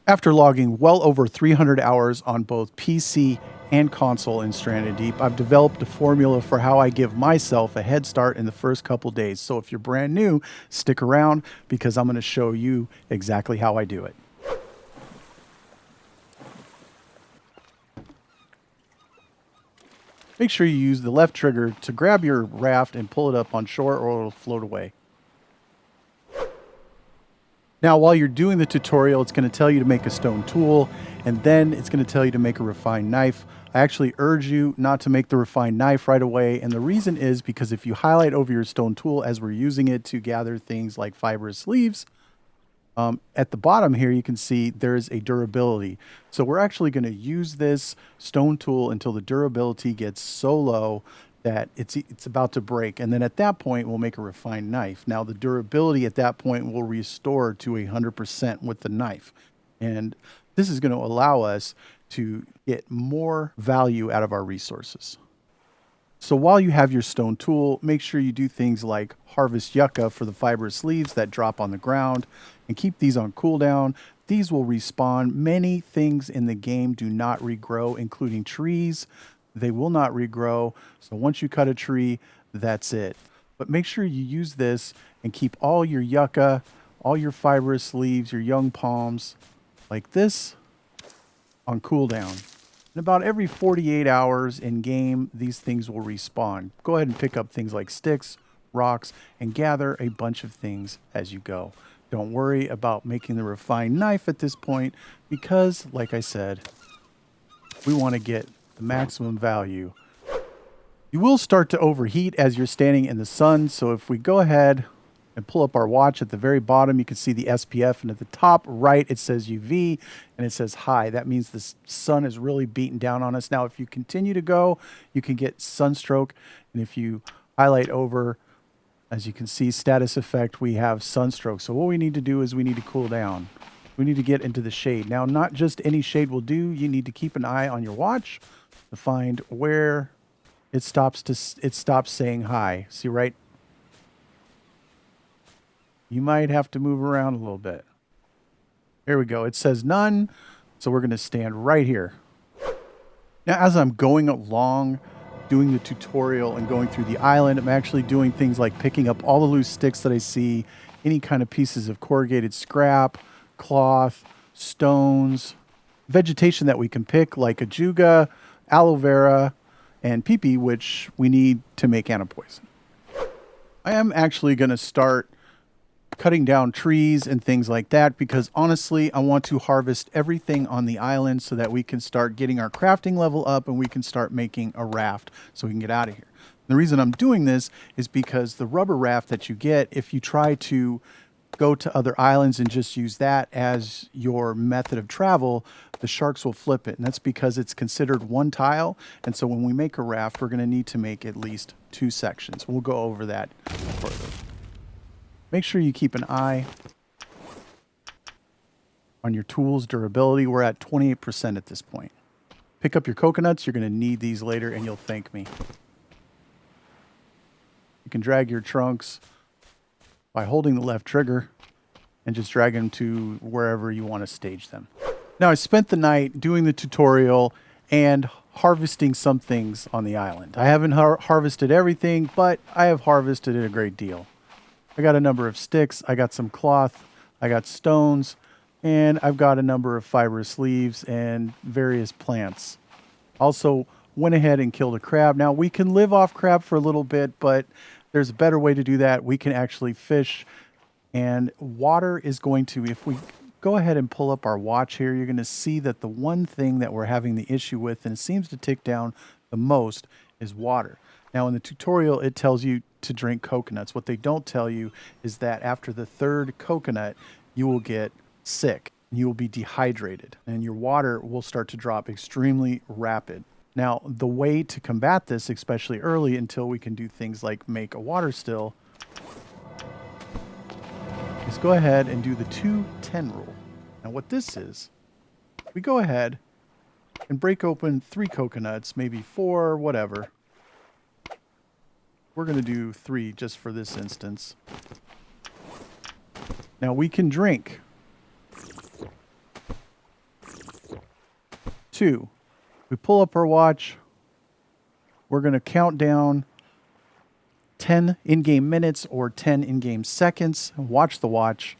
After logging well over 300 hours on both PC and console in Stranded Deep, I've developed a formula for how I give myself a head start in the first couple days. So if you're brand new, stick around because I'm going to show you exactly how I do it. Make sure you use the left trigger to grab your raft and pull it up on shore or it'll float away. Now, while you're doing the tutorial, it's going to tell you to make a stone tool, and then it's going to tell you to make a refined knife. I actually urge you not to make the refined knife right away, and the reason is because if you highlight over your stone tool as we're using it to gather things like fibrous leaves, at the bottom here you can see there's a durability. So we're actually going to use this stone tool until the durability gets so low that it's about to break, and then at that point we'll make a refined knife. Now the durability at that point will restore to 100% with the knife, and this is going to allow us to get more value out of our resources. So while you have your stone tool, make sure you do things like harvest yucca for the fibrous leaves that drop on the ground and keep these on cooldown. These will respawn. Many things in the game do not regrow, including trees. They will not regrow. So once you cut a tree, that's it. But make sure you use this and keep all your yucca, all your fibrous leaves, your young palms like this on cooldown. And about every 48 hours in game, these things will respawn. Go ahead and pick up things like sticks, rocks, and gather a bunch of things as you go. Don't worry about making the refined knife at this point because, like I said, we want to get the maximum value. You will start to overheat as you're standing in the sun, so if we go ahead and pull up our watch at the very bottom, you can see the SPF, and at the top right it says UV and it says high. That means the sun is really beating down on us. Now if you continue to go, you can get sunstroke, and if you highlight over, as you can see, status effect, we have sunstroke. So what we need to do is we need to cool down. We need to get into the shade. Now not just any shade will do, you need to keep an eye on your watch to find where it stops saying high. See, right? You might have to move around a little bit. Here we go. It says none, so we're going to stand right here. Now, as I'm going along, doing the tutorial and going through the island, I'm actually doing things like picking up all the loose sticks that I see, any kind of pieces of corrugated scrap, cloth, stones, vegetation that we can pick like ajuga, aloe vera, and peepee, which we need to make antipoison. I am actually going to start cutting down trees and things like that because honestly I want to harvest everything on the island so that we can start getting our crafting level up and we can start making a raft so we can get out of here. The reason I'm doing this is because the rubber raft that you get, if you try to go to other islands and just use that as your method of travel, the sharks will flip it, and that's because it's considered one tile, and so when we make a raft we're going to need to make at least 2 sections. We'll go over that further. Make sure you keep an eye on your tools durability. We're at 28% at this point. Pick up your coconuts. You're going to need these later and you'll thank me. You can drag your trunks by holding the left trigger and just drag them to wherever you want to stage them. Now, I spent the night doing the tutorial and harvesting some things on the island. I haven't harvested everything, but I have harvested a great deal. I got a number of sticks, I got some cloth, I got stones, and I've got a number of fibrous leaves and various plants. Also went ahead and killed a crab. Now we can live off crab for a little bit, but there's a better way to do that. We can actually fish, and water is going to, if we go ahead and pull up our watch here, you're going to see that the one thing that we're having the issue with, and it seems to tick down the most, is water. Now in the tutorial it tells you to drink coconuts. What they don't tell you is that after the 3rd coconut you will get sick. You will be dehydrated and your water will start to drop extremely rapid. Now the way to combat this, especially early until we can do things like make a water still, is go ahead and do the 2-10 rule. Now what this is, we go ahead and break open 3 coconuts, maybe 4, whatever. We're going to do 3 just for this instance. Now we can drink 2. We pull up our watch. We're going to count down 10 in-game minutes or 10 in-game seconds. Watch the watch.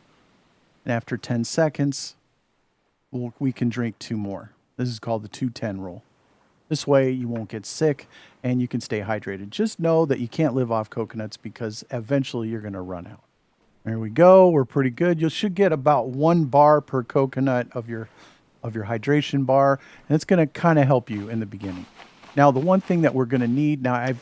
And after 10 seconds, we can drink 2 more. This is called the 2-10 rule. This way you won't get sick and you can stay hydrated. Just know that you can't live off coconuts because eventually you're going to run out. There we go. We're pretty good. You should get about 1 bar per coconut of your hydration bar, and it's going to kind of help you in the beginning. Now, the one thing that we're going to need, now I've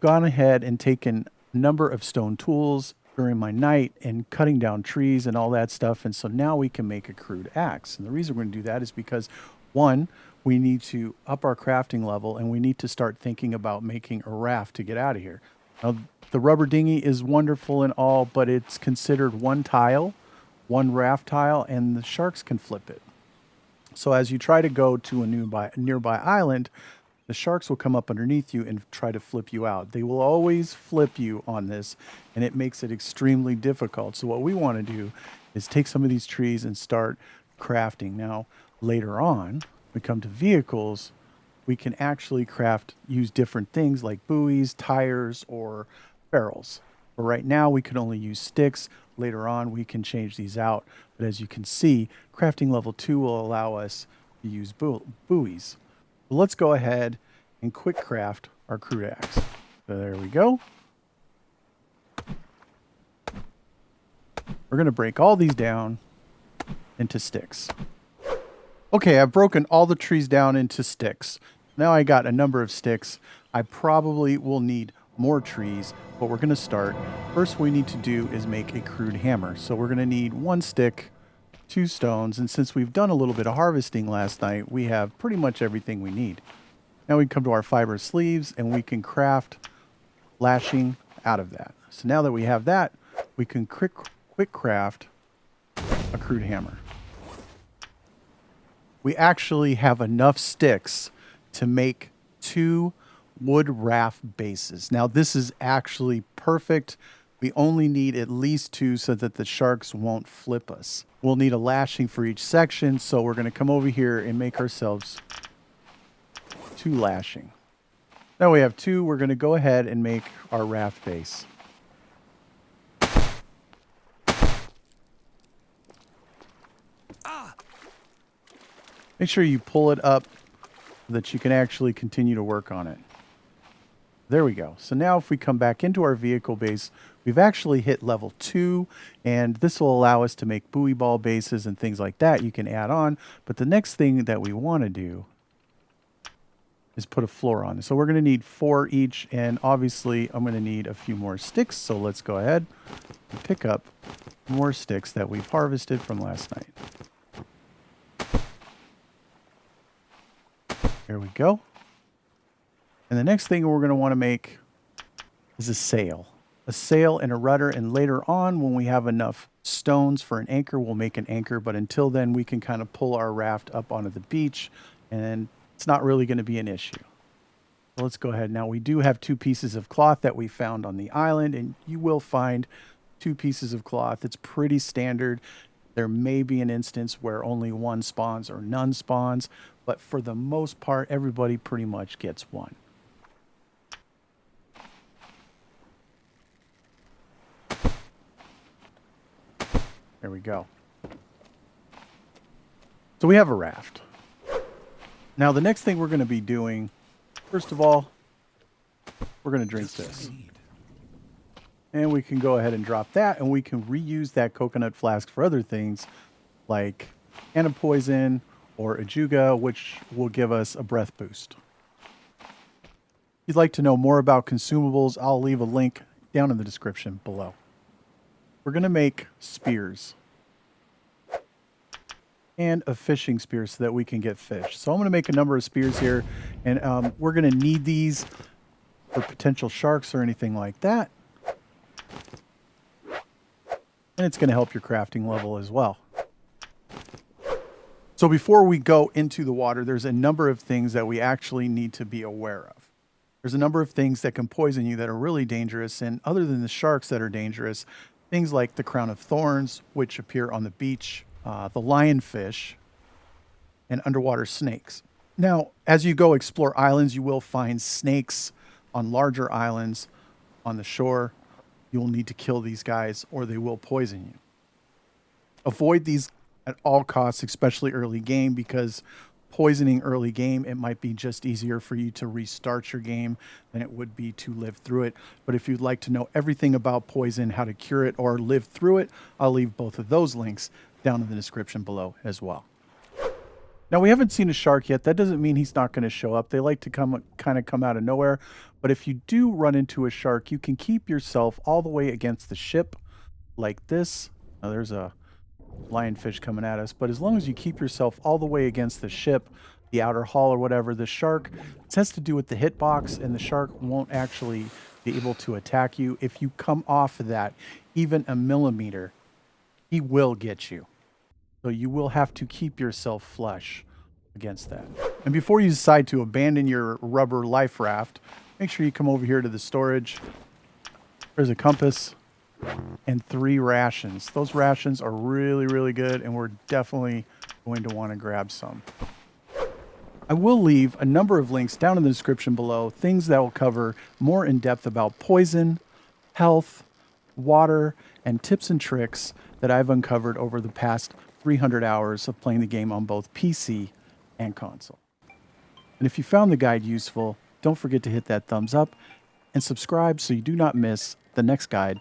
gone ahead and taken a number of stone tools during my night and cutting down trees and all that stuff, and so now we can make a crude axe. And the reason we're going to do that is because, one, we need to up our crafting level, and we need to start thinking about making a raft to get out of here. Now, the rubber dinghy is wonderful and all, but it's considered 1 tile, 1 raft tile, and the sharks can flip it. So as you try to go to a nearby island, the sharks will come up underneath you and try to flip you out. They will always flip you on this, and it makes it extremely difficult. So what we want to do is take some of these trees and start crafting. Now, later on, we come to vehicles, we can actually use different things like buoys, tires, or barrels. But right now, we can only use sticks. Later on, we can change these out. But as you can see, crafting level 2 will allow us to use buoys. So let's go ahead and quick craft our crude axe. So there we go. We're going to break all these down into sticks. Okay, I've broken all the trees down into sticks. Now I got a number of sticks. I probably will need more trees, but we're going to start. First we need to do is make a crude hammer. So we're going to need 1 stick, 2 stones, and since we've done a little bit of harvesting last night, we have pretty much everything we need. Now we come to our fiber sleeves and we can craft lashing out of that. So now that we have that, we can quick craft a crude hammer. We actually have enough sticks to make 2 wood raft bases. Now this is actually perfect. We only need at least 2 so that the sharks won't flip us. We'll need a lashing for each section, so we're going to come over here and make ourselves 2 lashing. Now we have 2. We're going to go ahead and make our raft base. Make sure you pull it up so that you can actually continue to work on it. There we go. So now if we come back into our vehicle base, we've actually hit level 2, and this will allow us to make buoy ball bases and things like that you can add on. But the next thing that we want to do is put a floor on. So we're going to need 4 each, and obviously I'm going to need a few more sticks. So let's go ahead and pick up more sticks that we've harvested from last night. There we go. And the next thing we're going to want to make is a sail. A sail and a rudder, and later on when we have enough stones for an anchor, we'll make an anchor. But until then, we can kind of pull our raft up onto the beach, and it's not really going to be an issue. So let's go ahead. Now, we do have 2 pieces of cloth that we found on the island, and you will find 2 pieces of cloth. It's pretty standard. There may be an instance where only 1 spawns or none spawns, but for the most part, everybody pretty much gets 1. There we go. So we have a raft. Now the next thing we're going to be doing, first of all, we're going to drink this. And we can go ahead and drop that, and we can reuse that coconut flask for other things like antipoison or ajuga, which will give us a breath boost. If you'd like to know more about consumables, I'll leave a link down in the description below. We're going to make spears and a fishing spear so that we can get fish. So I'm going to make a number of spears here, and we're going to need these for potential sharks or anything like that. And it's going to help your crafting level as well. So before we go into the water, there's a number of things that we actually need to be aware of. There's a number of things that can poison you that are really dangerous, and other than the sharks that are dangerous, things like the crown of thorns, which appear on the beach, the lionfish, and underwater snakes. Now, as you go explore islands, you will find snakes on larger islands on the shore. You will need to kill these guys or they will poison you. Avoid these at all costs, especially early game, because poisoning early game, it might be just easier for you to restart your game than it would be to live through it. But if you'd like to know everything about poison, how to cure it, or live through it, I'll leave both of those links down in the description below as well. Now, we haven't seen a shark yet. That doesn't mean he's not going to show up. They like to come out of nowhere. But if you do run into a shark, you can keep yourself all the way against the ship like this. Now, there's a lionfish coming at us, but as long as you keep yourself all the way against the ship, the outer hull or whatever, the shark, it has to do with the hitbox, and the shark won't actually be able to attack you. If you come off of that even a millimeter, he will get you. So you will have to keep yourself flush against that. And before you decide to abandon your rubber life raft, make sure you come over here to the storage. There's a compass and 3 rations. Those rations are really, really good, and we're definitely going to want to grab some. I will leave a number of links down in the description below, things that will cover more in depth about poison, health, water, and tips and tricks that I've uncovered over the past 300 hours of playing the game on both PC and console. And if you found the guide useful, don't forget to hit that thumbs up and subscribe so you do not miss the next guide